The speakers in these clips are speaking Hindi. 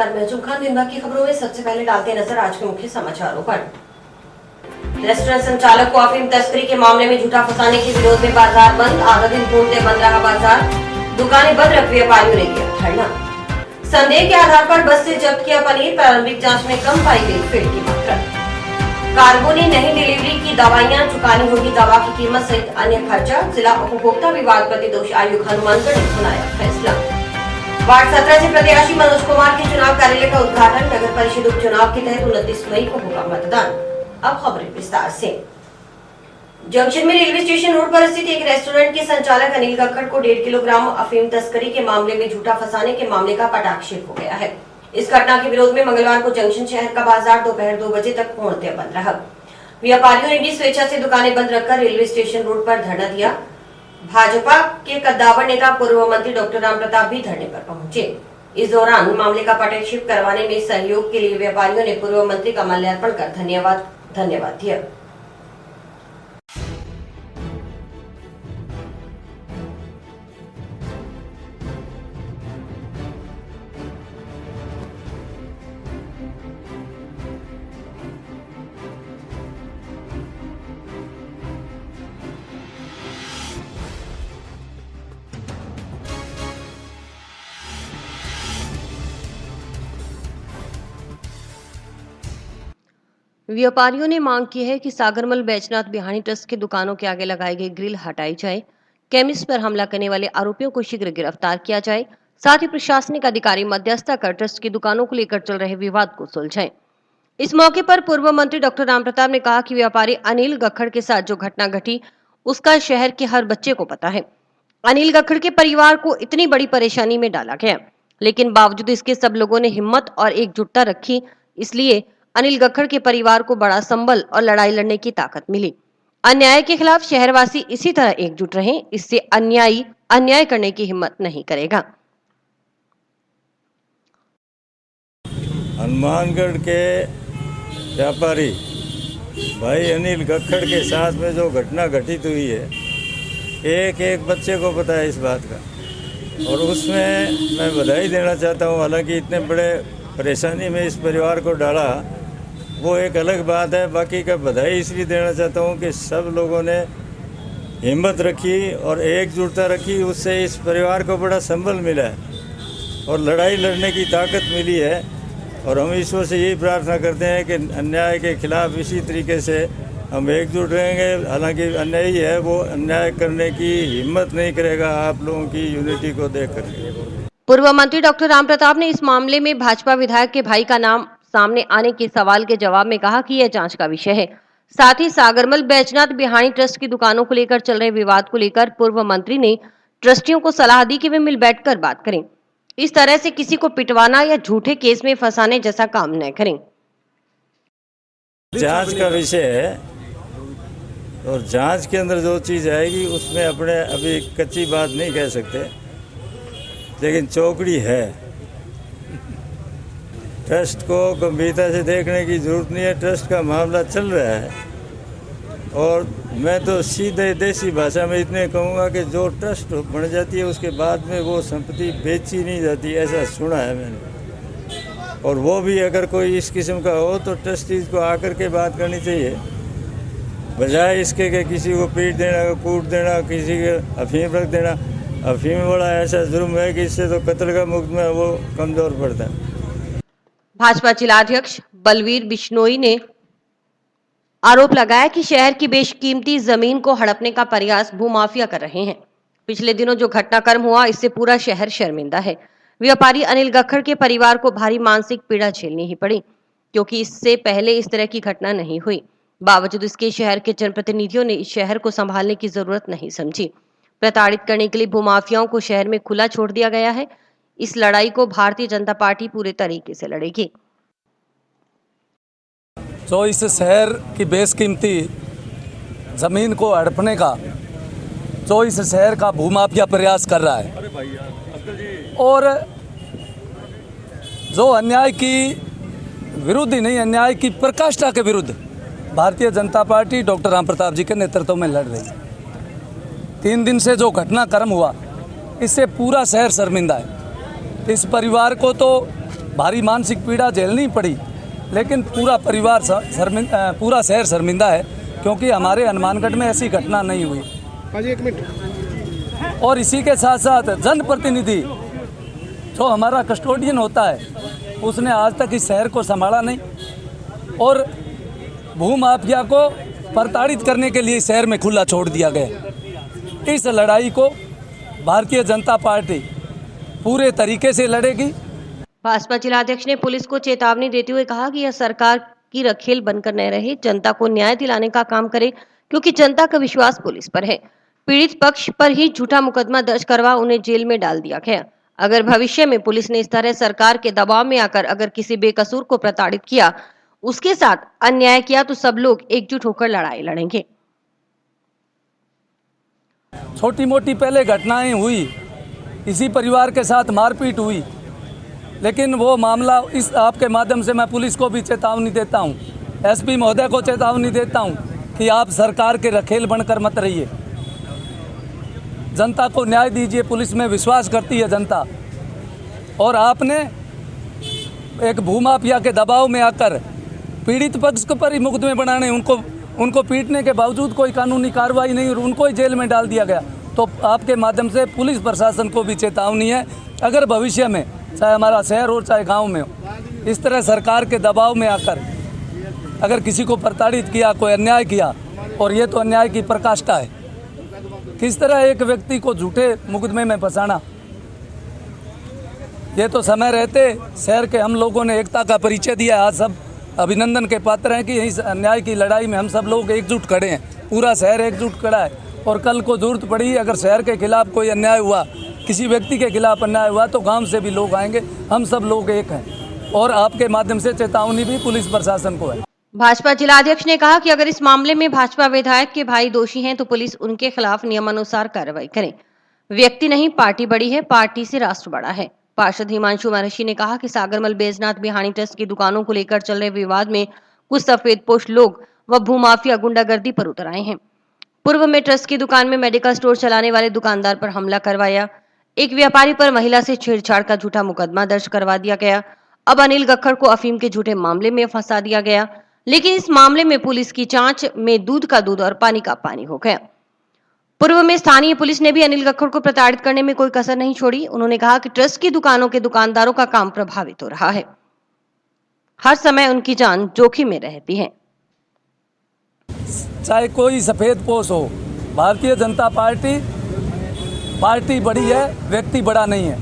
नमस्कार, मैं जुमखान। दिन भर की खबरों में सबसे पहले डालते नजर आज के मुख्य समाचारों पर। रेस्टोरेंट संचालक को अफीम तस्करी के मामले में झूठा फंसाने के विरोध में बाजार बंद। आधा दिन पूर्णतः बंद रहा बाजार, दुकानें बंद रख व्यापारियों ने दिया धरना। संदेह के आधार पर बस से जब्त किया पनीर, प्रारंभिक जांच में कम पाई गई फीड की मात्रा। कार्गो ने नहीं डिलीवरी की दवाइयां, चुकानी होगी दवा की कीमत सहित अन्य खर्चा। जिला उपभोक्ता विवाद प्रतिदोष आयुक्त हनुमानगढ़ ने सुनाया फैसला। वार्ड 17 से प्रत्याशी मनोज कुमार के चुनाव कार्यालय का उद्घाटन। नगर परिषद उपचुनाव के तहत 29 मई को होगा मतदान। अब खबरें विस्तार से। जंक्शन में रेलवे स्टेशन रोड पर स्थित एक रेस्टोरेंट के संचालक अनिल गक्खड़ को 1.5 किलोग्राम अफीम तस्करी के मामले में झूठा फंसाने के मामले का पटाक्षेप हो गया है। इस घटना के विरोध में मंगलवार को जंक्शन शहर का बाजार दोपहर 2 बजे तक पूर्णतः बंद रहा। व्यापारियों ने भी स्वेच्छा से दुकानें बंद रखकर रेलवे स्टेशन रोड पर धरना दिया। भाजपा के कद्दावर नेता पूर्व मंत्री डॉक्टर रामप्रताप भी धरने पर पहुंचे। इस दौरान मामले का पटाक्षेप करवाने में सहयोग के लिए व्यापारियों ने पूर्व मंत्री का माल्यार्पण कर धन्यवाद दिया। व्यापारियों ने मांग की है कि सागरमल बैजनाथ बिहानी ट्रस्ट की दुकानों के आगे लगाई गई ग्रिल हटाई जाए, केमिस्ट पर हमला करने वाले आरोपियों को शीघ्र गिरफ्तार किया जाए, साथ ही प्रशासनिक अधिकारी मध्यस्थता कर ट्रस्ट की दुकानों को लेकर चल रहे विवाद को सुलझाएं। इस मौके पर पूर्व मंत्री डॉक्टर रामप्रताप ने कहा कि व्यापारी अनिल गक्खड़ के साथ जो घटना घटी उसका शहर के हर बच्चे को पता है। अनिल गक्खड़ के परिवार को इतनी बड़ी परेशानी में डाला गया, लेकिन बावजूद इसके सब लोगों ने हिम्मत और एकजुटता रखी, इसलिए अनिल गक्खड़ के परिवार को बड़ा संबल और लड़ाई लड़ने की ताकत मिली। अन्याय के खिलाफ शहरवासी इसी तरह एकजुट रहें, इससे अन्याय करने की हिम्मत नहीं करेगा। हनुमानगढ़ के व्यापारी भाई अनिल गक्खड़ के साथ में जो घटना घटित हुई है, एक एक बच्चे को पता है इस बात का, और उसमें मैं बधाई देना चाहता हूँ। हालांकि इतने बड़े परेशानी में इस परिवार को डाला वो एक अलग बात है, बाकी का बधाई इसलिए देना चाहता हूँ कि सब लोगों ने हिम्मत रखी और एकजुटता रखी, उससे इस परिवार को बड़ा संबल मिला है और लड़ाई लड़ने की ताकत मिली है। और हम ईश्वर से यही प्रार्थना करते हैं कि अन्याय के खिलाफ इसी तरीके से हम एकजुट रहेंगे। हालांकि अन्यायी है वो अन्याय करने की हिम्मत नहीं करेगा आप लोगों की यूनिटी को देख कर। पूर्व मंत्री डॉक्टर रामप्रताप ने इस मामले में भाजपा विधायक के भाई का नाम सामने आने के सवाल के जवाब में कहा कि यह जांच का विषय है। साथ ही सागरमल बैजनाथ बिहानी ट्रस्ट की दुकानों को लेकर चल रहे विवाद को लेकर पूर्व मंत्री ने ट्रस्टियों को सलाह दी कि वे मिल बैठकर बात करें, इस तरह से किसी को पिटवाना या झूठे केस में फंसाने जैसा काम न करें। जांच का विषय है और जांच के अंदर जो चीज आएगी उसमें अपने अभी कच्ची बात नहीं कह सकते, लेकिन चौकड़ी है। ट्रस्ट को गंभीरता से देखने की जरूरत नहीं है। ट्रस्ट का मामला चल रहा है और मैं तो सीधे देसी भाषा में इतने कहूँगा कि जो ट्रस्ट बन जाती है उसके बाद में वो संपत्ति बेची नहीं जाती, ऐसा सुना है मैंने। और वो भी अगर कोई इस किस्म का हो तो ट्रस्टीज को आकर के बात करनी चाहिए, बजाय इसके कि किसी को पीट देना, कूट देना, किसी के अफीम रख देना। अफीम बड़ा ऐसा जुर्म है कि इससे तो कत्ल का मुकदमा वो कमजोर पड़ता है। भाजपा जिलाध्यक्ष बलवीर बिश्नोई ने आरोप लगाया कि शहर की बेशकीमती जमीन को हड़पने का प्रयास भूमाफिया कर रहे हैं। पिछले दिनों जो घटनाक्रम हुआ इससे पूरा शहर शर्मिंदा है। व्यापारी अनिल गक्खड़ के परिवार को भारी मानसिक पीड़ा झेलनी ही पड़ी, क्योंकि इससे पहले इस तरह की घटना नहीं हुई। बावजूद इसके शहर के जनप्रतिनिधियों ने इस शहर को संभालने की जरूरत नहीं समझी। प्रताड़ित करने के लिए भूमाफियाओं को शहर में खुला छोड़ दिया गया है। इस लड़ाई को भारतीय जनता पार्टी पूरे तरीके से लड़ेगी। जो इस शहर की बेशकीमती जमीन को हड़पने का जो इस शहर का भूमाफिया प्रयास कर रहा है, और जो अन्याय की विरुद्ध ही नहीं, अन्याय की प्रकाष्ठा के विरुद्ध भारतीय जनता पार्टी डॉक्टर रामप्रताप जी के नेतृत्व में लड़ रही है। 3 दिन से जो घटनाक्रम हुआ इससे पूरा शहर शर्मिंदा है। इस परिवार को तो भारी मानसिक पीड़ा झेलनी पड़ी, लेकिन पूरा परिवार पूरा शहर शर्मिंदा है, क्योंकि हमारे हनुमानगढ़ में ऐसी घटना नहीं हुई। हाँ जी, एक मिनट। और इसी के साथ साथ जनप्रतिनिधि जो हमारा कस्टोडियन होता है, उसने आज तक इस शहर को संभाला नहीं, और भूमाफिया को प्रताड़ित करने के लिए शहर में खुला छोड़ दिया गया। इस लड़ाई को भारतीय जनता पार्टी पूरे तरीके से लड़ेगी। भाजपा जिलाध्यक्ष ने पुलिस को चेतावनी देते हुए कहा कि यह सरकार की रखेल बनकर न रहे, जनता को न्याय दिलाने का काम करे, क्योंकि जनता का विश्वास पुलिस पर है। पीड़ित पक्ष पर ही झूठा मुकदमा दर्ज करवा उन्हें जेल में डाल दिया गया। अगर भविष्य में पुलिस ने इस तरह सरकार के दबाव में आकर अगर किसी बेकसूर को प्रताड़ित किया, उसके साथ अन्याय किया, तो सब लोग एकजुट होकर लड़ाई लड़ेंगे। छोटी मोटी पहले घटनाएं हुई, इसी परिवार के साथ मारपीट हुई, लेकिन वो मामला इस आपके माध्यम से मैं पुलिस को भी चेतावनी देता हूं, एसपी महोदय को चेतावनी देता हूं कि आप सरकार के रखेल बनकर मत रहिए। जनता को न्याय दीजिए, पुलिस में विश्वास करती है जनता, और आपने एक भूमाफिया के दबाव में आकर पीड़ित पक्ष को पर ही मुकदमे बनाने, उनको पीटने के बावजूद कोई कानूनी कार्रवाई नहीं और उनको ही जेल में डाल दिया गया। तो आपके माध्यम से पुलिस प्रशासन को भी चेतावनी है, अगर भविष्य में चाहे हमारा शहर हो चाहे गांव में हो, इस तरह सरकार के दबाव में आकर अगर किसी को प्रताड़ित किया, कोई अन्याय किया, और ये तो अन्याय की प्रकाष्ठा है, किस तरह एक व्यक्ति को झूठे मुकदमे में फंसाना, ये तो समय रहते शहर के हम लोगों ने एकता का परिचय दिया। आज सब अभिनंदन के पात्र हैं कि इस अन्याय की लड़ाई में हम सब लोग एकजुट खड़े हैं, पूरा शहर एकजुट खड़ा है। और कल को जरूरत पड़ी, अगर शहर के खिलाफ कोई अन्याय हुआ, किसी व्यक्ति के खिलाफ अन्याय हुआ, तो गांव से भी लोग आएंगे, हम सब लोग एक हैं। और आपके माध्यम से चेतावनी भी पुलिस प्रशासन को है। भाजपा जिलाध्यक्ष ने कहा कि अगर इस मामले में भाजपा विधायक के भाई दोषी हैं, तो पुलिस उनके खिलाफ नियमानुसार कार्रवाई करे। व्यक्ति नहीं, पार्टी बड़ी है, पार्टी से राष्ट्र बड़ा है। पार्षद हिमांशु महर्षि ने कहा कि सागरमल बैजनाथ बिहानी ट्रस्ट की दुकानों को लेकर चल रहे विवाद में कुछ सफेदपोश लोग व भूमाफिया गुंडागर्दी पर उतर आए हैं। पूर्व में ट्रस्ट की दुकान में मेडिकल स्टोर चलाने वाले दुकानदार पर हमला करवाया, एक व्यापारी पर महिला से छेड़छाड़ का झूठा मुकदमा दर्ज करवा दिया गया। अब अनिल गक्खड़ को अफीम के झूठे मामले में फंसा दिया गया, लेकिन इस मामले में पुलिस की जांच में दूध का दूध और पानी का पानी हो गया। पूर्व में स्थानीय पुलिस ने भी अनिल गक्खड़ को प्रताड़ित करने में कोई कसर नहीं छोड़ी। उन्होंने कहा कि ट्रस्ट की दुकानों के दुकानदारों का काम प्रभावित हो रहा है, हर समय उनकी जान जोखिम में रहती है। चाहे कोई सफेद पोश हो, भारतीय जनता पार्टी बड़ी है, व्यक्ति बड़ा नहीं है।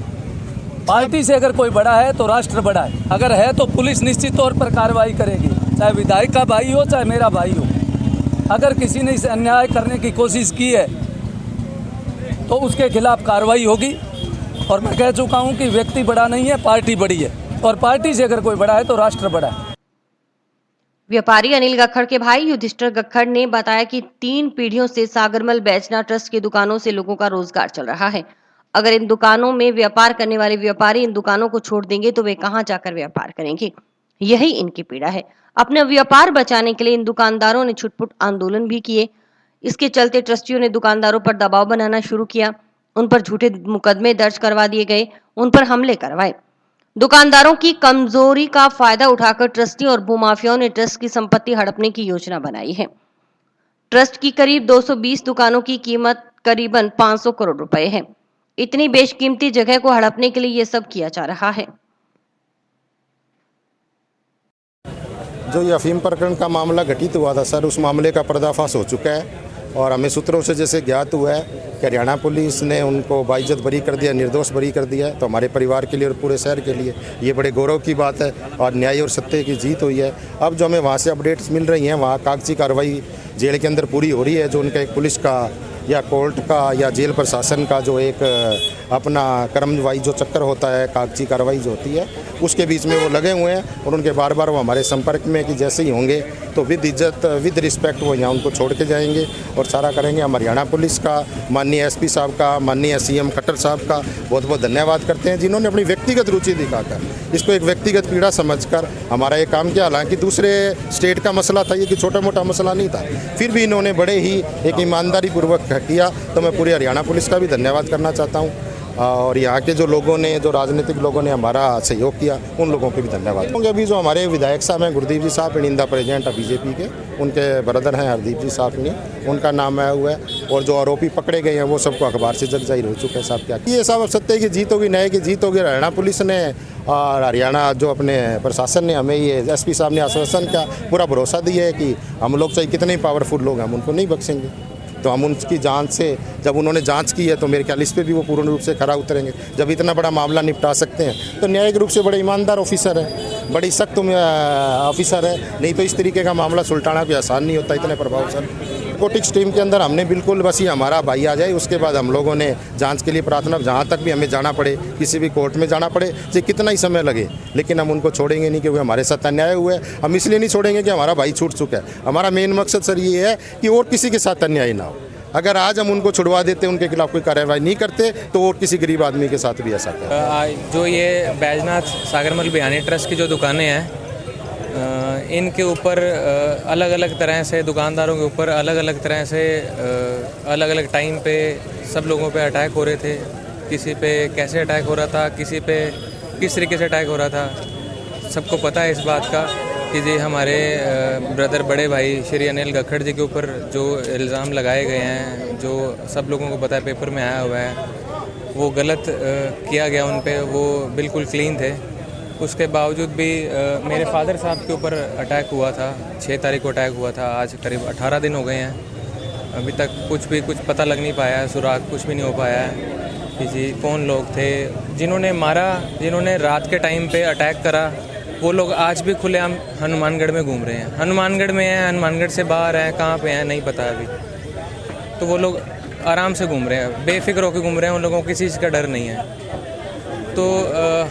पार्टी से अगर कोई बड़ा है तो राष्ट्र बड़ा है, अगर है तो पुलिस निश्चित तौर पर कार्रवाई करेगी, चाहे विधायक का भाई हो चाहे मेरा भाई हो। अगर किसी ने इसे अन्याय करने की कोशिश की है तो उसके खिलाफ कार्रवाई होगी। और मैं कह चुका हूं कि व्यक्ति बड़ा नहीं है, पार्टी बड़ी है, और पार्टी से अगर कोई बड़ा है तो राष्ट्र बड़ा है। व्यापारी अनिल गक्खड़ के भाई युधिष्ठिर गक्खड़ ने बताया कि 3 पीढ़ियों से सागरमल बैजनाथ ट्रस्ट की दुकानों से लोगों का रोजगार चल रहा है। अगर इन दुकानों में व्यापार करने वाले व्यापारी इन दुकानों को छोड़ देंगे तो वे कहां जाकर व्यापार करेंगे, यही इनकी पीड़ा है। अपने व्यापार बचाने के लिए इन दुकानदारों ने छुटपुट आंदोलन भी किए। इसके चलते ट्रस्टियों ने दुकानदारों पर दबाव बनाना शुरू किया, उन पर झूठे मुकदमे दर्ज करवा दिए गए, उन पर हमले करवाए। दुकानदारों की कमजोरी का फायदा उठाकर ट्रस्टी और भूमाफियाओं ने ट्रस्ट की संपत्ति हड़पने की योजना बनाई है। ट्रस्ट की करीब 220 दुकानों की कीमत करीबन 500 करोड़ रुपए है। इतनी बेशकीमती जगह को हड़पने के लिए यह सब किया जा रहा है। जो ये अफीम प्रकरण का मामला घटित हुआ था सर, उस मामले का पर्दाफाश हो चुका है और हमें सूत्रों से जैसे ज्ञात हुआ है कि हरियाणा पुलिस ने उनको बाइज्जत बरी कर दिया, निर्दोष बरी कर दिया है। तो हमारे परिवार के लिए और पूरे शहर के लिए ये बड़े गौरव की बात है और न्याय और सत्य की जीत हुई है। अब जो हमें वहाँ से अपडेट्स मिल रही हैं, वहाँ कागजी कार्रवाई जेल के अंदर पूरी हो रही है। जो उनका एक पुलिस का या कोर्ट का या जेल प्रशासन का जो एक अपना कर्मवाही जो चक्कर होता है, कागजी कार्रवाई जो होती है, उसके बीच में वो लगे हुए हैं और उनके बार बार वो हमारे संपर्क में कि जैसे ही होंगे तो विद इज्जत विद रिस्पेक्ट वो यहाँ उनको छोड़ के जाएंगे और सारा करेंगे। हम हरियाणा पुलिस का, माननीय एसपी साहब का, माननीय सीएम खट्टर साहब का बहुत बहुत धन्यवाद करते हैं, जिन्होंने अपनी व्यक्तिगत रुचि दिखाकर इसको एक व्यक्तिगत पीड़ा समझकर हमारा ये काम किया। हालांकि दूसरे स्टेट का मसला था, ये कि छोटा मोटा मसला नहीं था, फिर भी इन्होंने बड़े ही एक ईमानदारी पूर्वक किया। तो मैं पूरे हरियाणा पुलिस का भी धन्यवाद करना चाहता हूँ। और यहाँ के जो लोगों ने, जो राजनीतिक लोगों ने हमारा सहयोग किया, उन लोगों के भी धन्यवाद। क्योंकि अभी जो हमारे विधायक साहब हैं गुरदीप जी साहब, इंडिया प्रेसिडेंट है बीजेपी के, उनके ब्रदर हैं हरदीप जी साहब ने, उनका नाम आया हुआ है। और जो आरोपी पकड़े गए हैं वो सबको अखबार से जग जाहिर हो चुके हैं साहब। क्या ये साहब सत्य की जीत होगी, न्याय की जीत होगी। हरियाणा पुलिस ने और हरियाणा जो अपने प्रशासन ने हमें ये एसपी साहब ने आश्वासन का पूरा भरोसा दिया है कि हम लोग चाहे कितने ही पावरफुल लोग हैं, हम उनको नहीं बख्शेंगे। तो हम उनकी जांच से, जब उन्होंने जांच की है तो मेरे ख्याल इस पे भी वो पूर्ण रूप से खरा उतरेंगे। जब इतना बड़ा मामला निपटा सकते हैं तो न्यायिक रूप से बड़े ईमानदार ऑफिसर है, बड़ी सख्त ऑफिसर है। नहीं तो इस तरीके का मामला सुलटाना भी आसान नहीं होता, इतने प्रभावशाली। नारकोटिक्स टीम के अंदर हमने बिल्कुल बस ये हमारा भाई आ जाए, उसके बाद हम लोगों ने जांच के लिए प्रार्थना, जहाँ तक भी हमें जाना पड़े, किसी भी कोर्ट में जाना पड़े, चाहे कितना ही समय लगे, लेकिन हम उनको छोड़ेंगे नहीं क्योंकि हमारे साथ अन्याय हुआ है। हम इसलिए नहीं छोड़ेंगे कि हमारा भाई छूट चुका है। हमारा मेन मकसद सर ये है कि और किसी के साथ अन्याय ना हो। अगर आज हम उनको छुड़वा देते, उनके खिलाफ कोई कार्रवाई नहीं करते, तो और किसी गरीब आदमी के साथ भी ऐसा करें। जो ये बैजनाथ सागरमल बिहानी ट्रस्ट की जो दुकानें हैं, इनके ऊपर अलग अलग तरह से, दुकानदारों के ऊपर अलग अलग तरह से अलग अलग टाइम पे सब लोगों पे अटैक हो रहे थे। किसी पे कैसे अटैक हो रहा था, किसी पे किस तरीके से अटैक हो रहा था, सबको पता है इस बात का कि जी हमारे ब्रदर बड़े भाई श्री अनिल गखड़ जी के ऊपर जो इल्ज़ाम लगाए गए हैं, जो सब लोगों को पता है, पेपर में आया हुआ है, वो गलत किया गया उन पे। वो बिल्कुल क्लीन थे। उसके बावजूद भी मेरे फादर साहब के ऊपर अटैक हुआ था, 6 तारीख को अटैक हुआ था। आज करीब 18 दिन हो गए हैं, अभी तक कुछ पता लग नहीं पाया है, सुराग कुछ भी नहीं हो पाया है कि जी कौन लोग थे जिन्होंने मारा, जिन्होंने रात के टाइम पे अटैक करा। वो लोग आज भी खुलेआम हनुमानगढ़ में घूम रहे हैं, हनुमानगढ़ में हैं, हनुमानगढ़ से बाहर हैं, कहाँ पे हैं नहीं पता अभी। तो वो लोग आराम से घूम रहे हैं, बेफिक्र होकर घूम रहे हैं, उन लोगों को किसी चीज़ का डर नहीं है। तो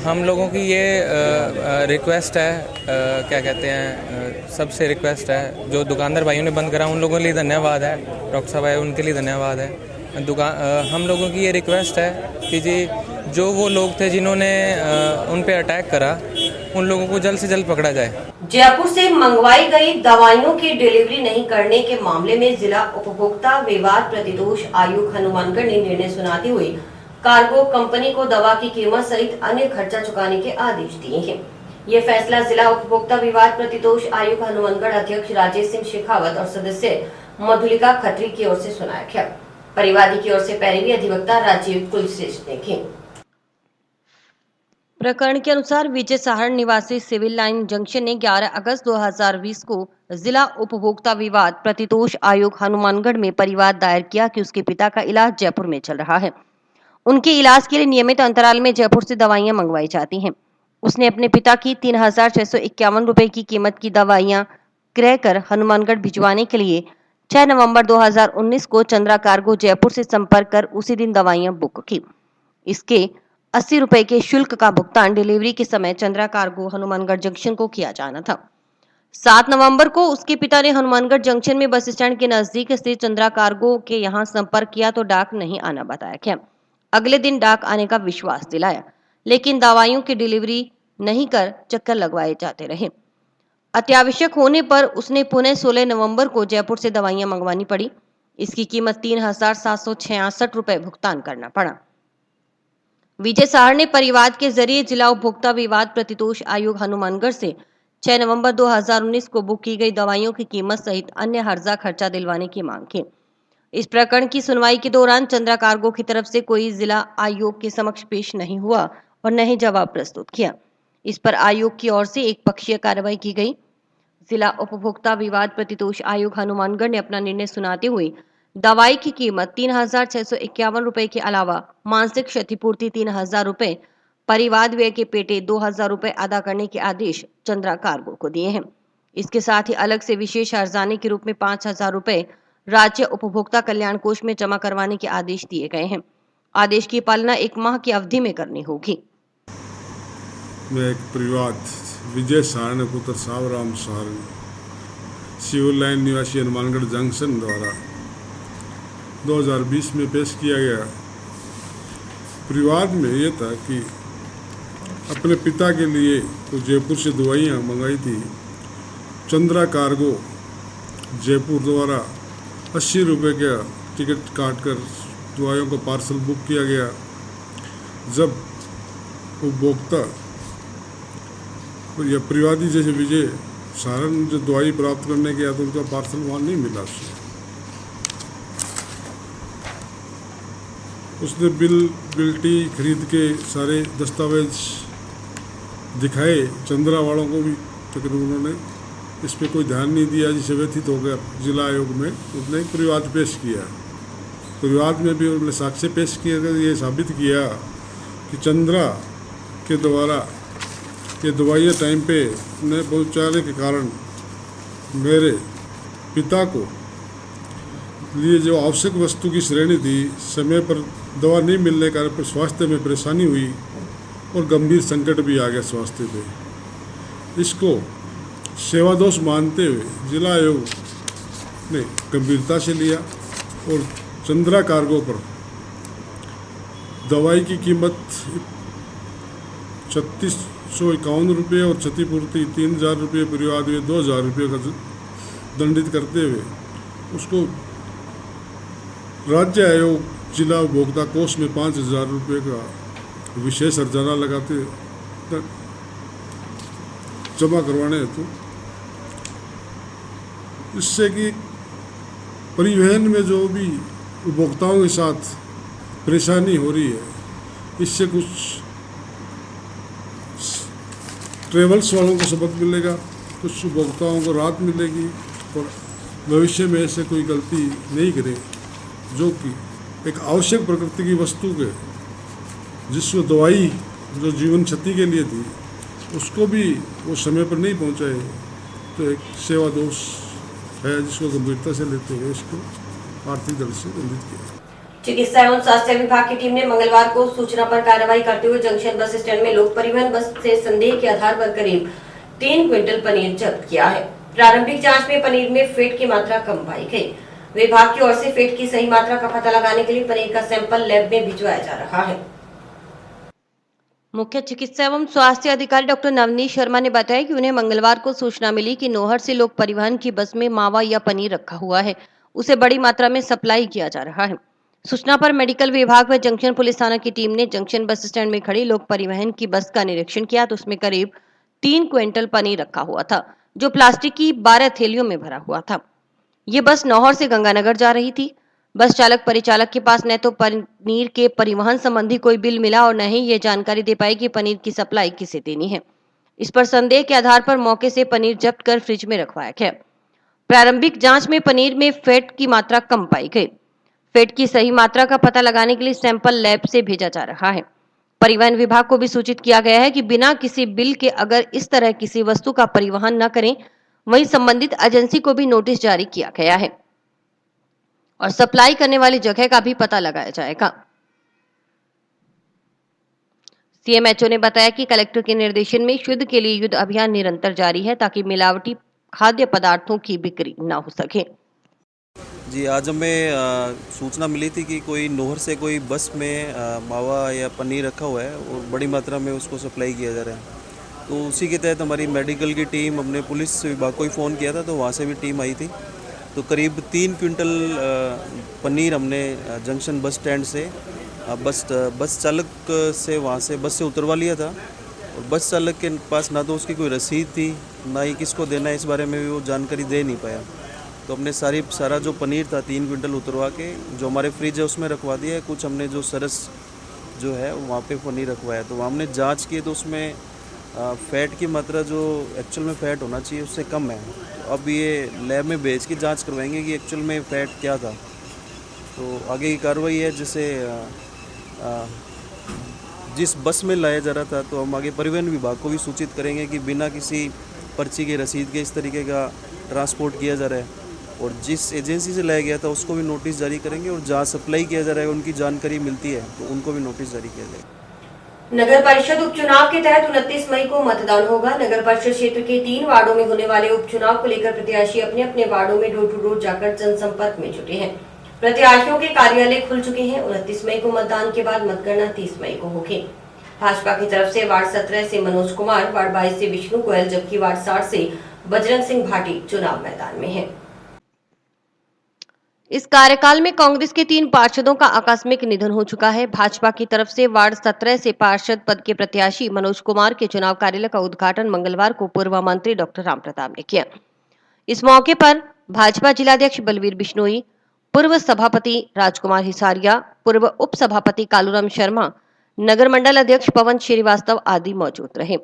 हम लोगों की ये रिक्वेस्ट है, क्या कहते हैं, सबसे रिक्वेस्ट है, जो दुकानदार भाइयों ने बंद करा उन लोगों के लिए धन्यवाद है, डॉक्टर साहब आए उनके लिए धन्यवाद है। हम लोगों की ये रिक्वेस्ट है कि जी जो वो लोग थे जिन्होंने उन पे अटैक करा, उन लोगों को जल्द से जल्द पकड़ा जाए। जयपुर से मंगवाई गई दवाइयों की डिलीवरी नहीं करने के मामले में जिला उपभोक्ता विवाद प्रतिदोष आयुक्त हनुमानगढ़ ने निर्णय सुनाते हुए कार्गो कंपनी को दवा की कीमत सहित अन्य खर्चा चुकाने के आदेश दिए हैं। ये फैसला जिला उपभोक्ता विवाद प्रतिदोष आयुक्त हनुमानगढ़ अध्यक्ष राजेश सिंह शेखावत और सदस्य मधुलिका खत्री की ओर से सुनाया गया। परिवादी की ओर से पैरवी अधिवक्ता राजीव कुलश्रेष्ठ ने की। प्रकरण के अनुसार विजय सहारण निवासी सिविल लाइन जंक्शन ने 11 अगस्त 2020 को जिला उपभोक्ता विवाद प्रतिदोष आयोग हनुमानगढ़ में परिवाद दायर किया कि उसके पिता का इलाज जयपुर में चल रहा है। उनके इलाज के लिए नियमित अंतराल में जयपुर से दवाइयां मंगवाई जाती हैं। उसने अपने पिता की 3,651 रुपए की कीमत की दवाइयां क्रय कर हनुमानगढ़ भिजवाने के लिए 6 नवंबर 2019 को चंद्रा कार्गो जयपुर से संपर्क कर उसी दिन दवाइयां बुक की। इसके 80 रुपए के शुल्क का भुगतान डिलीवरी के समय चंद्रा कार्गो हनुमानगढ़ जंक्शन को किया जाना था। 7 नवंबर को उसके पिता ने हनुमानगढ़ जंक्शन में बस स्टैंड के नजदीक स्थित चंद्रा कार्गो के यहां संपर्क किया तो डाक नहीं आना बताया गया। अगले दिन डाक आने का विश्वास दिलाया, लेकिन दवाइयों की डिलीवरी नहीं कर चक्कर लगवाए जाते रहे। अत्यावश्यक होने पर उसने पुनः 16 नवंबर को जयपुर से दवाइयां मंगवानी पड़ी। इसकी कीमत 3,766 रुपए भुगतान करना पड़ा। विजय सहार ने परिवाद के जरिए जिला उपभोक्ता विवाद प्रतिदोष आयोग हनुमानगढ़ से 6 नवंबर 2019 को बुक की गई दवाइयों की कीमत सहित अन्य हर्जा खर्चा दिलवाने की मांग की। इस प्रकरण की सुनवाई के दौरान चंद्रा कार्गो की तरफ से कोई जिला आयोग के समक्ष पेश नहीं हुआ और न ही जवाब प्रस्तुत किया। इस पर आयोग की ओर से एक पक्षीय कार्रवाई की गई। जिला उपभोक्ता विवाद प्रतिदोष आयोग हनुमानगढ़ ने अपना निर्णय सुनाते हुए दवाई की कीमत 3,651 रुपए के अलावा मानसिक क्षतिपूर्ति 3,000 रुपए, परिवाद व्यय के पेटे 2,000 रुपए अदा करने के आदेश चंद्रा कार्गो को दिए हैं। इसके साथ ही अलग से विशेष हर्जाने के रूप में 5,000 रुपए राज्य उपभोक्ता कल्याण कोष में जमा करवाने के आदेश दिए गए हैं। आदेश की पालना 1 माह की अवधि में करनी होगी। मैं एक परिवाद विजय सहारण पुत्र सावराम सहारण सिविल लाइन निवासी हनुमानगढ़ जंक्शन द्वारा 2020 में पेश किया गया। परिवाद में ये था कि अपने पिता के लिए तो जयपुर से दवाइयाँ मंगाई थी। चंद्रा कार्गो जयपुर द्वारा 80 रुपये का टिकट काट कर दवाइयों का पार्सल बुक किया गया। जब उपभोक्ता या परिवादी जैसे विजय सारण जो दवाई प्राप्त करने गया तो उनका पार्सल वहाँ नहीं मिला उसने बिल्टी खरीद के सारे दस्तावेज दिखाए चंद्रा वालों को भी, लेकिन उन्होंने इस पर कोई ध्यान नहीं दिया, जिसे व्यथित हो गया जिला आयोग में उसने एक परिवाद पेश किया। परिवाद में भी उन्होंने साक्ष्य पेश किया, ये साबित किया कि चंद्रा के द्वारा ये दवाइयाँ टाइम पे न पहुँचाने के कारण मेरे पिता को लिए जो आवश्यक वस्तु की श्रेणी थी समय पर दवा नहीं मिलने के कारण पर स्वास्थ्य में परेशानी हुई और गंभीर संकट भी आ गया स्वास्थ्य पे। इसको सेवा दोष मानते हुए जिला आयोग ने गंभीरता से लिया और चंद्रा कार्गो पर दवाई की कीमत 3651 रुपये और क्षतिपूर्ति 3000 रुपये, परिवाद में 2000 रुपये का दंडित करते हुए उसको राज्य आयोग जिला उपभोक्ता कोष में 5000 रुपये का विशेष हर्जाना लगाते जमा करवाने हेतु, इससे कि परिवहन में जो भी उपभोक्ताओं के साथ परेशानी हो रही है इससे कुछ ट्रेवल्स वालों को सबक मिलेगा, कुछ उपभोक्ताओं को राहत मिलेगी और भविष्य में ऐसे कोई गलती नहीं करे जो कि एक आवश्यक प्रकृति की वस्तु के जिसको दवाई जो जीवन क्षति के लिए थी उसको भी वो समय पर नहीं पहुंचाए तो एक सेवा दोष है जिसको गंभीरता से लेते हुए इसको आर्थिक दंड से दंडित किया। चिकित्सा एवं स्वास्थ्य विभाग की टीम ने मंगलवार को सूचना पर कार्रवाई करते हुए जंक्शन बस स्टैंड में लोक परिवहन बस से संदेह के आधार पर करीब 3 क्विंटल पनीर जब्त किया है। प्रारंभिक जांच में पनीर में फैट की मात्रा कम पाई गई। विभाग की ओर से फैट की सही मात्रा का पता लगाने के लिए पनीर का सैंपल लैब में भिजवाया जा रहा है। मुख्य चिकित्सा एवं स्वास्थ्य अधिकारी डॉक्टर नवनीत शर्मा ने बताया कि उन्हें मंगलवार को सूचना मिली कि नौहर से लोक परिवहन की बस में मावा या पनीर रखा हुआ है, उसे बड़ी मात्रा में सप्लाई किया जा रहा है। सूचना पर मेडिकल विभाग व जंक्शन पुलिस थाना की टीम ने जंक्शन बस स्टैंड में खड़ी लोक परिवहन की बस का निरीक्षण किया तो उसमें करीब 3 क्विंटल पनीर रखा हुआ था, जो प्लास्टिक की 12 थैलियों में भरा हुआ था। ये बस नौहर से गंगानगर जा रही थी। बस चालक परिचालक के पास न तो पनीर के परिवहन संबंधी कोई बिल मिला और न ही ये जानकारी दे पाई कि पनीर की सप्लाई किसे देनी है। इस पर संदेह के आधार पर मौके से पनीर जब्त कर फ्रिज में रखवाया गया। प्रारंभिक जांच में पनीर में फैट की मात्रा कम पाई गई। फैट की सही मात्रा का पता लगाने के लिए सैंपल लैब से भेजा जा रहा है। परिवहन विभाग को भी सूचित किया गया है कि बिना किसी बिल के अगर इस तरह किसी वस्तु का परिवहन न करें, वहीं संबंधित एजेंसी को भी नोटिस जारी किया गया है और सप्लाई करने वाली जगह का भी पता लगाया जाएगा। सीएमएचओ ने बताया कि कलेक्टर के निर्देशन में शुद्ध के लिए युद्ध अभियान निरंतर जारी है ताकि मिलावटी खाद्य पदार्थों की बिक्री न हो सके। जी, आज हमें सूचना मिली थी कि कोई नौहर से कोई बस में मावा या पनीर रखा हुआ है और बड़ी मात्रा में उसको सप्लाई किया जा रहा है। तो उसी के तहत हमारी मेडिकल की टीम, हमने पुलिस विभाग को ही फ़ोन किया था तो वहाँ से भी टीम आई थी। तो करीब 3 क्विंटल पनीर हमने जंक्शन बस स्टैंड से बस चालक से वहाँ से बस से उतरवा लिया था और बस चालक के पास ना तो उसकी कोई रसीद थी, ना ही किसको देना है इस बारे में भी वो जानकारी दे नहीं पाया। तो हमने सारा जो पनीर था 3 क्विंटल उतरवा के जो हमारे फ्रिज है उसमें रखवा दिया है। कुछ हमने जो सरस जो है वहाँ पे पनीर रखवाया, तो वहाँ हमने जांच की तो उसमें फ़ैट की मात्रा जो एक्चुअल में फ़ैट होना चाहिए उससे कम है। तो अब ये लैब में भेज के जांच करवाएंगे कि एक्चुअल में फ़ैट क्या था। तो आगे की कार्रवाई है, जैसे जिस बस में लाया जा रहा था तो हम आगे परिवहन विभाग को भी सूचित करेंगे कि बिना किसी पर्ची के, रसीद के इस तरीके का ट्रांसपोर्ट किया जा रहा है और जिस एजेंसी से लाया गया था उसको भी नोटिस जारी करेंगे और जहाँ सप्लाई किया जा रहा है उनकी जानकारी मिलती है तो उनको भी नोटिस जारी किया जाएगा। नगर परिषद उपचुनाव के तहत 29 मई को मतदान होगा। नगर परिषद क्षेत्र के 3 वार्डों में होने वाले उपचुनाव को लेकर प्रत्याशी अपने अपने वार्डों में डोर टू डोर जाकर जनसंपर्क में जुटे हैं। प्रत्याशियों के कार्यालय खुल चुके हैं। 29 मई को मतदान के बाद मतगणना 30 मई को होगी। भाजपा की तरफ से वार्ड 17 से मनोज कुमार, वार्ड 22 से विष्णु गोयल, जबकि वार्ड 60 से बजरंग सिंह भाटी चुनाव मैदान में है। इस कार्यकाल में कांग्रेस के 3 पार्षदों का आकस्मिक निधन हो चुका है। भाजपा की तरफ से वार्ड 17 से पार्षद पद के प्रत्याशी मनोज कुमार के चुनाव कार्यालय का उद्घाटन मंगलवार को पूर्व मंत्री डॉक्टर रामप्रताप ने किया। इस मौके पर भाजपा जिलाध्यक्ष बलवीर बिश्नोई, पूर्व सभापति राजकुमार हिसारिया, पूर्व उप सभापति कालूराम शर्मा, नगर मंडल अध्यक्ष पवन श्रीवास्तव आदि मौजूद रहे।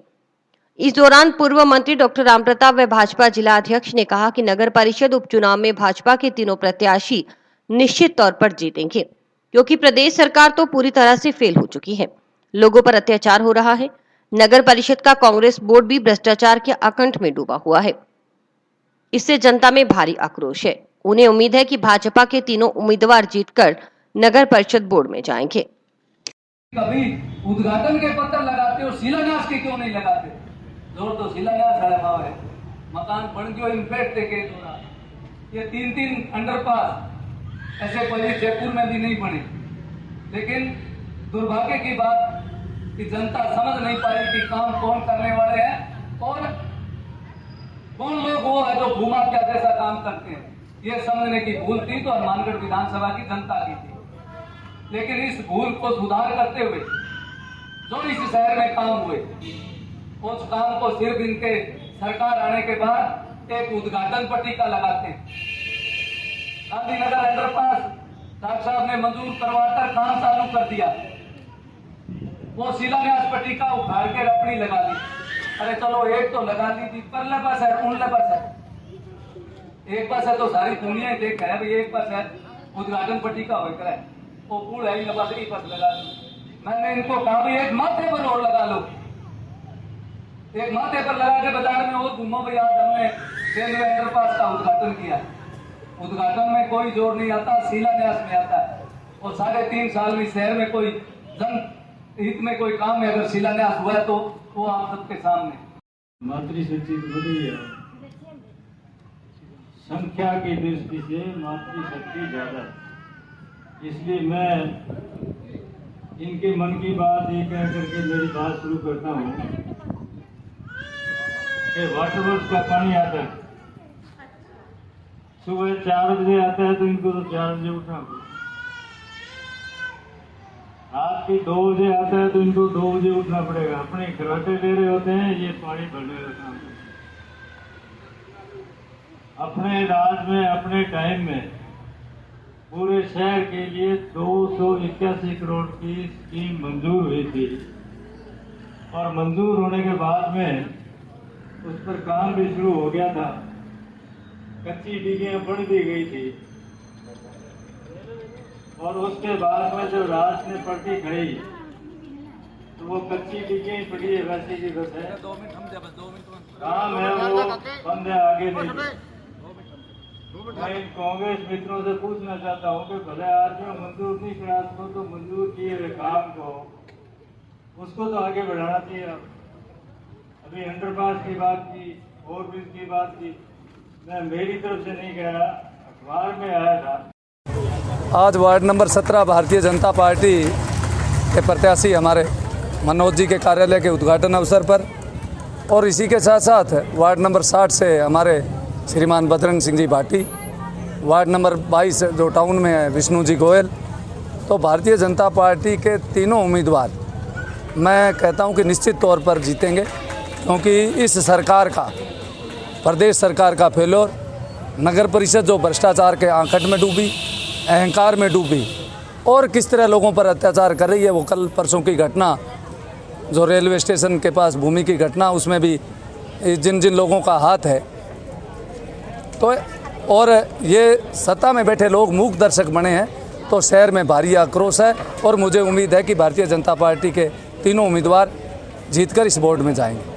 इस दौरान पूर्व मंत्री डॉक्टर रामप्रताप व भाजपा जिला अध्यक्ष ने कहा कि नगर परिषद उपचुनाव में भाजपा के तीनों प्रत्याशी निश्चित तौर पर जीतेंगे, क्योंकि प्रदेश सरकार तो पूरी तरह से फेल हो चुकी है। लोगों पर अत्याचार हो रहा है। नगर परिषद का कांग्रेस बोर्ड भी भ्रष्टाचार के आकंठ में डूबा हुआ है। इससे जनता में भारी आक्रोश है। उन्हें उम्मीद है कि भाजपा के तीनों उम्मीदवार जीतकर नगर परिषद बोर्ड में जाएंगे। कभी उद्घाटन के पत्र लगाते और शिलान्यास के क्यों नहीं लगाते? जोर तो शिलान्यास है, मकान बन गयो इम्पैक्ट के दौरान। ये 3-3 अंडरपास ऐसे पहले जयपुर में भी नहीं बने। लेकिन दुर्भाग्य की बात कि जनता समझ नहीं पाई कि काम कौन करने वाले हैं और कौन लोग वो है जो भूमाफिया जैसा काम करते हैं। ये समझने की भूल थी तो हनुमानगढ़ विधानसभा की जनता की थी। लेकिन इस भूल को सुधार करते हुए जो इस शहर में काम हुए, उस काम को सिर्फ इनके सरकार आने के बाद एक उद्घाटन पट्टिका लगाते हैं। गांधीनगर अंडरपास डॉक्टर साहब ने मंजूर करवाकर काम चालू कर दिया। वो शिलान्यास पट्टिका उखाड़ के अपनी लगा ली। अरे चलो एक तो लगा ली थी, पर बस है, उन बस है, एक बस है तो सारी दुनिया ही देख है भाई, एक बस है, उद्घाटन पट्टिका होकर है, वो पूर्ण है, बस एक बस लगा दी। मैंने इनको कहा भाई एक माथे पर और लगा लो, एक माथे पर लगा के बाजार में और घूमो भाई। आज हमने रेलवे अंडरपास का उद्घाटन किया। उद्घाटन में कोई जोर नहीं आता, शिलान्यास में आता है। और 3.5 साल में शहर में कोई जन हित में कोई काम में अगर शिलान्यास हुआ है तो वो आप सबके सामने। मातृशक्ति बड़ी है, संख्या की दृष्टि से मातृशक्ति ज्यादा है। इसलिए मैं इनके मन की बात ये कह करके मेरी बात शुरू करता हूँ। वाटर वर्क्स का पानी आता है, सुबह 4 बजे आता है तो इनको तो 4 बजे उठना पड़ेगा। रात के 2 बजे आता है तो इनको 2 बजे उठना पड़ेगा। अपने खर्चे ले रहे होते हैं, ये पानी भरने का काम। अपने राज में अपने टाइम में पूरे शहर के लिए 281 करोड़ की स्कीम मंजूर हुई थी और मंजूर होने के बाद में उस पर काम भी शुरू हो गया था। कच्ची डिगियां बढ़ दी गई थी और उसके बाद में जो राज ने पट्टी खड़ी तो वो कच्ची डिगियां पड़ी है, वैसे की बस है, काम है वो बंद है, आगे नहीं। मैं इन कांग्रेस मित्रों से पूछना चाहता हूँ कि भले आदमी मंजूर नहीं किया उसको, तो मंजूर किए हुए काम को उसको तो आगे बढ़ाना चाहिए। अभी अंडरपास की बात की, ओवरब्रिज की बात की, मैं मेरी तरफ से नहीं कह रहा, अखबार में आया था। आज ward number 17 Bharatiya Janata party के प्रत्याशी हमारे मनोज जी के कार्यालय के उद्घाटन अवसर पर और इसी के साथ साथ वार्ड नंबर 60 से हमारे श्रीमान बजरंग सिंह जी भाटी, वार्ड नंबर 22 जो टाउन में है विष्णु जी गोयल। तो भारतीय जनता पार्टी के तीनों उम्मीदवार मैं कहता हूं कि निश्चित तौर पर जीतेंगे, क्योंकि इस सरकार का, प्रदेश सरकार का फेलोर, नगर परिषद जो भ्रष्टाचार के आंकट में डूबी, अहंकार में डूबी और किस तरह लोगों पर अत्याचार कर रही है। वो कल परसों की घटना जो रेलवे स्टेशन के पास भूमि की घटना, उसमें भी जिन जिन लोगों का हाथ है, तो और ये सत्ता में बैठे लोग मूक दर्शक बने हैं, तो शहर में भारी आक्रोश है और मुझे उम्मीद है कि भारतीय जनता पार्टी के तीनों उम्मीदवार जीतकर इस बोर्ड में जाएंगे।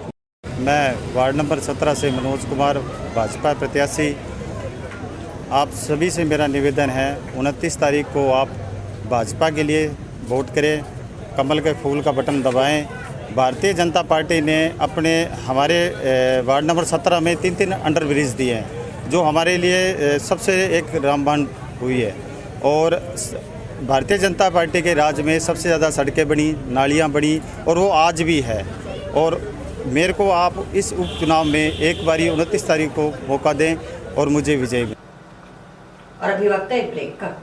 मैं वार्ड नंबर 17 से मनोज कुमार, भाजपा प्रत्याशी। आप सभी से मेरा निवेदन है, 29 तारीख को आप भाजपा के लिए वोट करें, कमल के फूल का बटन दबाएं। भारतीय जनता पार्टी ने हमारे वार्ड नंबर 17 में 3 अंडरब्रिज दिए हैं, जो हमारे लिए सबसे एक रामबाण हुई है। और भारतीय जनता पार्टी के राज में सबसे ज़्यादा सड़कें बनी, नालियां बनी और वो आज भी है। और मेरे को आप इस उपचुनाव में एक बारी 29 तारीख को मौका दें और मुझे विजय और अभी वक्त है ब्रेक का।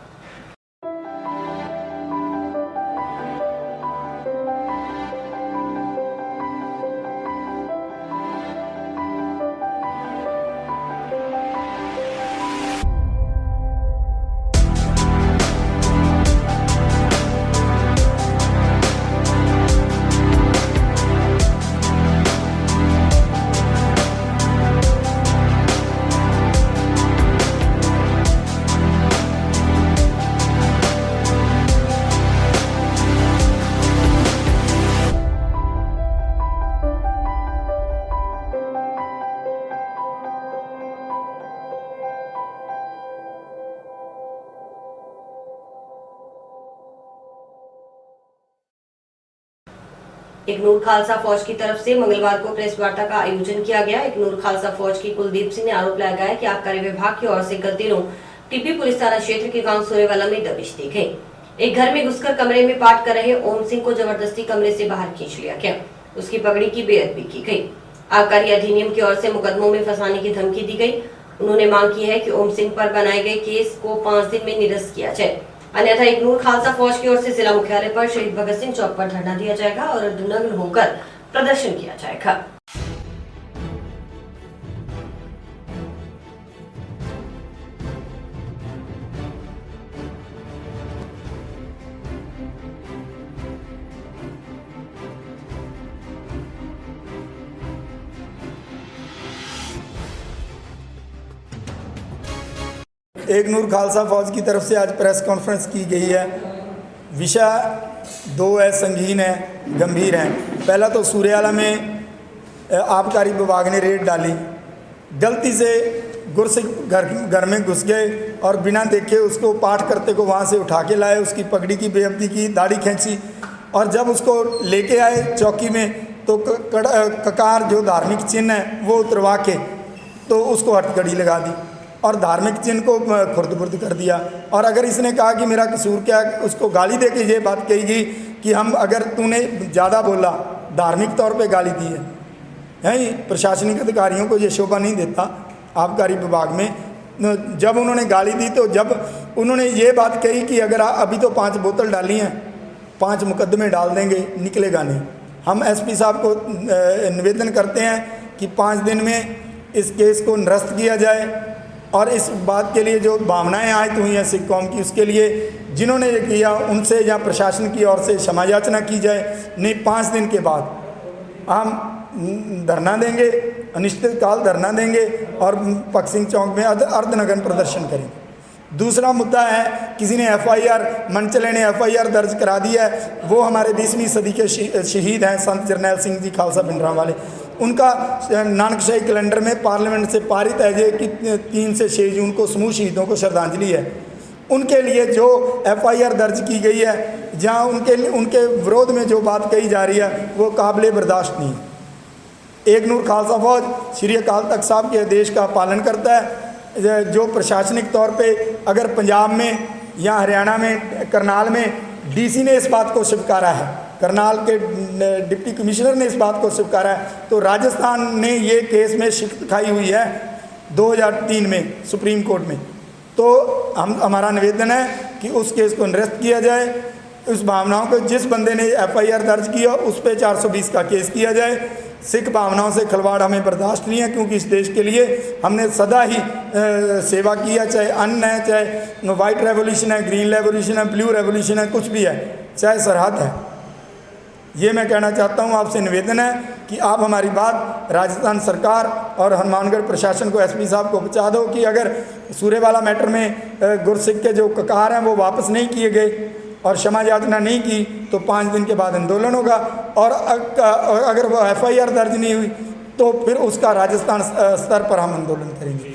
इग्नूर खालसा फौज की तरफ से मंगलवार को प्रेस वार्ता का आयोजन किया गया। इग्नूर खालसा फौज की कुलदीप सिंह ने आरोप लगाया कि आबकारी विभाग की ओर से गत दिनों टिब्बी पुलिस थाना क्षेत्र के गांव सूर्यवाला में दबिश दी गई। एक घर में घुसकर कमरे में पाठ कर रहे ओम सिंह को जबरदस्ती कमरे से बाहर खींच लिया गया। उसकी पगड़ी की बेअदबी की गई। आबकारी अधिनियम की ओर से मुकदमों में फंसाने की धमकी दी गई। उन्होंने मांग की है कि ओम सिंह पर बनाए गए केस को 5 दिन में निरस्त किया जाए, अन्यथा इग्नूर खालसा फौज की ओर से जिला मुख्यालय पर शहीद भगत सिंह चौक पर धरना दिया जाएगा और अर्धनग्न होकर प्रदर्शन किया जाएगा। इग्नूर खालसा फौज की तरफ से आज प्रेस कॉन्फ्रेंस की गई है। विषय 2 है, संगीन है, गंभीर है। पहला तो सूर्यवाला में आबकारी विभाग ने रेड डाली, गलती से घर में घुस गए और बिना देखे उसको पाठ करते को वहाँ से उठा के लाए, उसकी पगड़ी की बेअदबी की, दाढ़ी खींची और जब उसको लेके आए चौकी में तो ककार जो धार्मिक चिन्ह है वो उतरवा के तो उसको हथकड़ी लगा दी और धार्मिक चिन्ह को खुर्द-बुर्द कर दिया। और अगर इसने कहा कि मेरा कसूर क्या, उसको गाली दे के ये बात कही गई कि हम अगर तूने ज़्यादा बोला, धार्मिक तौर पे गाली दी है। प्रशासनिक अधिकारियों को ये शोभा नहीं देता आबकारी विभाग में। जब उन्होंने गाली दी तो जब उन्होंने ये बात कही कि अगर अभी तो 5 बोतल डाली हैं, 5 मुकदमे डाल देंगे, निकलेगा नहीं। हम एसपी साहब को निवेदन करते हैं कि 5 दिन में इस केस को निरस्त किया जाए और इस बात के लिए जो भावनाएं आयत हुई हैं सिख कौम की, उसके लिए जिन्होंने ये किया उनसे या प्रशासन की ओर से क्षमा याचना की जाए। नहीं 5 दिन के बाद हम धरना देंगे, अनिश्चित काल धरना देंगे और भगत सिंह चौक में अर्धनग्न प्रदर्शन करेंगे। दूसरा मुद्दा है, किसी ने FIR, मनचले ने FIR दर्ज करा दी है। वो हमारे 20वीं सदी के शहीद हैं संत जरनैल सिंह जी खालसा भिंडरां वाले। उनका नानकशाही कैलेंडर में पार्लियामेंट से पारित है जे कि 3 से 6 जून को समूह शहीदों को श्रद्धांजलि है। उनके लिए जो FIR दर्ज की गई है, जहाँ उनके विरोध में जो बात कही जा रही है वो काबिल बर्दाश्त नहीं है। इग्नूर खालसा फौज श्री अकाल तख्त साहब के आदेश का पालन करता है। जो प्रशासनिक तौर पे अगर पंजाब में या हरियाणा में, करनाल में DC ने इस बात को स्वीकारा है, करनाल के डिप्टी कमिश्नर ने इस बात को स्वीकारा है, तो राजस्थान ने ये केस में शिकस्त खाई हुई है 2003 में सुप्रीम कोर्ट में। तो हमारा निवेदन है कि उस केस को निरस्त किया जाए। उस भावनाओं को, जिस बंदे ने FIR दर्ज किया उस पर 420 का केस किया जाए। सिख भावनाओं से खिलवाड़ हमें बर्दाश्त नहीं है, क्योंकि इस देश के लिए हमने सदा ही सेवा की है, चाहे अन्न है, चाहे वाइट रेवोल्यूशन है, ग्रीन रेवोल्यूशन है, ब्लू रेवोल्यूशन है, कुछ भी है, चाहे सरहद है। ये मैं कहना चाहता हूँ, आपसे निवेदन है कि आप हमारी बात राजस्थान सरकार और हनुमानगढ़ प्रशासन को, SP साहब को पहुँचा दो कि अगर सूर्यवाला मैटर में गुरसिख के जो ककार हैं वो वापस नहीं किए गए और क्षमा याचना नहीं की तो 5 दिन के बाद आंदोलन होगा। और अगर वो FIR दर्ज नहीं हुई तो फिर उसका राजस्थान स्तर पर हम आंदोलन करेंगे।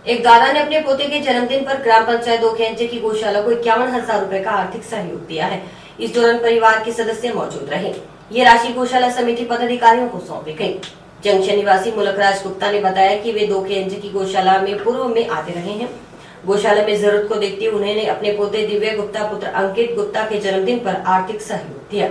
एक दादा ने अपने पोते के जन्मदिन पर ग्राम पंचायत 2 खेंचे की गौशाला को 51,000 रुपए का आर्थिक सहयोग दिया है। इस दौरान परिवार के सदस्य मौजूद रहे। ये राशि गौशाला समिति पदाधिकारियों को सौंपी गई। जंक्शन निवासी मुलकराज गुप्ता ने बताया कि वे 2 खेंचे की गौशाला में पूर्व में आते रहे हैं। गौशाला में जरूरत को देखते उन्होंने अपने पोते दिव्य गुप्ता पुत्र अंकित गुप्ता के जन्मदिन पर आर्थिक सहयोग दिया।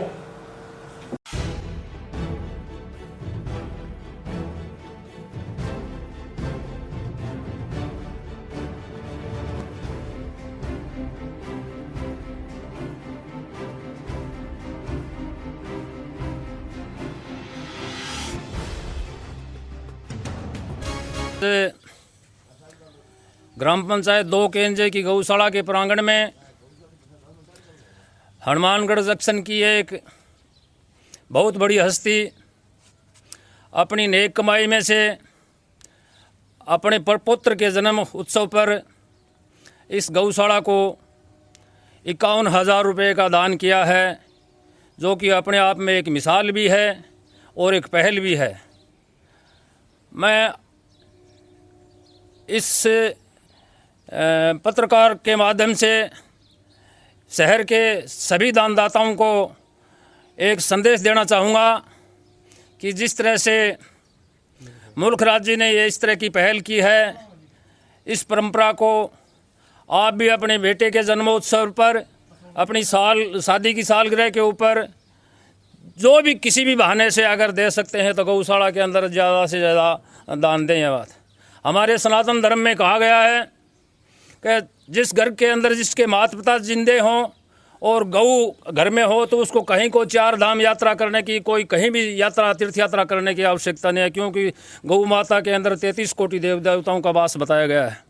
ग्राम पंचायत 2 केंजे की गौशाला के प्रांगण में हनुमानगढ़ जंक्शन की एक बहुत बड़ी हस्ती अपनी नेक कमाई में से अपने पुत्र के जन्म उत्सव पर इस गौशाला को 51,000 रुपये का दान किया है, जो कि अपने आप में एक मिसाल भी है और एक पहल भी है। मैं इस पत्रकार के माध्यम से शहर के सभी दानदाताओं को एक संदेश देना चाहूँगा कि जिस तरह से मुल्क राज्य ने ये इस तरह की पहल की है, इस परंपरा को आप भी अपने बेटे के जन्मोत्सव पर, अपनी शादी की सालगिरह के ऊपर जो भी किसी भी बहाने से अगर दे सकते हैं तो गौशाला के अंदर ज़्यादा से ज़्यादा दान दें। यह बात हमारे सनातन धर्म में कहा गया है कि जिस घर के अंदर जिसके माता पिता जिंदे हों और गऊ घर में हो तो उसको कहीं को 4 धाम यात्रा करने की, कोई कहीं भी यात्रा तीर्थ यात्रा करने की आवश्यकता नहीं है, क्योंकि गऊ माता के अंदर 33 कोटि देव देवताओं का वास बताया गया है।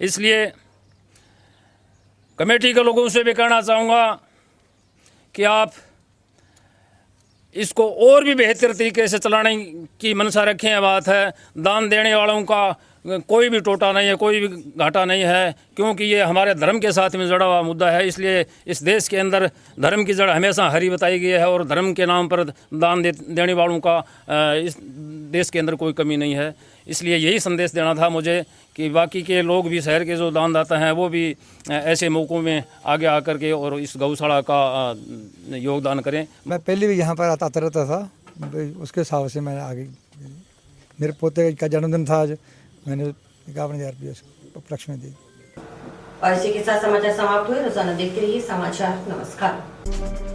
इसलिए कमेटी के लोगों से भी कहना चाहूँगा कि आप इसको और भी बेहतर तरीके से चलाने की मंशा रखें। यह बात है, दान देने वालों का कोई भी टोटा नहीं है, कोई भी घाटा नहीं है, क्योंकि ये हमारे धर्म के साथ में जुड़ा हुआ मुद्दा है। इसलिए इस देश के अंदर धर्म की जड़ हमेशा हरी बताई गई है और धर्म के नाम पर दान देने वालों का इस देश के अंदर कोई कमी नहीं है। इसलिए यही संदेश देना था मुझे कि बाकी के लोग भी, शहर के जो दानदाता हैं, वो भी ऐसे मौक़ों में आगे आकर के और इस गौशाला का योगदान करें। मैं पहले भी यहाँ पर आता रहता था, उसके हिसाब से मैं आगे, मेरे पोते का जन्मदिन था आज, मैंने 51,000 रुपये उपलक्ष्य में दी। और इसी के साथ समाचार समाप्त हुए। रोजाना देखते रहिए समाचार। नमस्कार।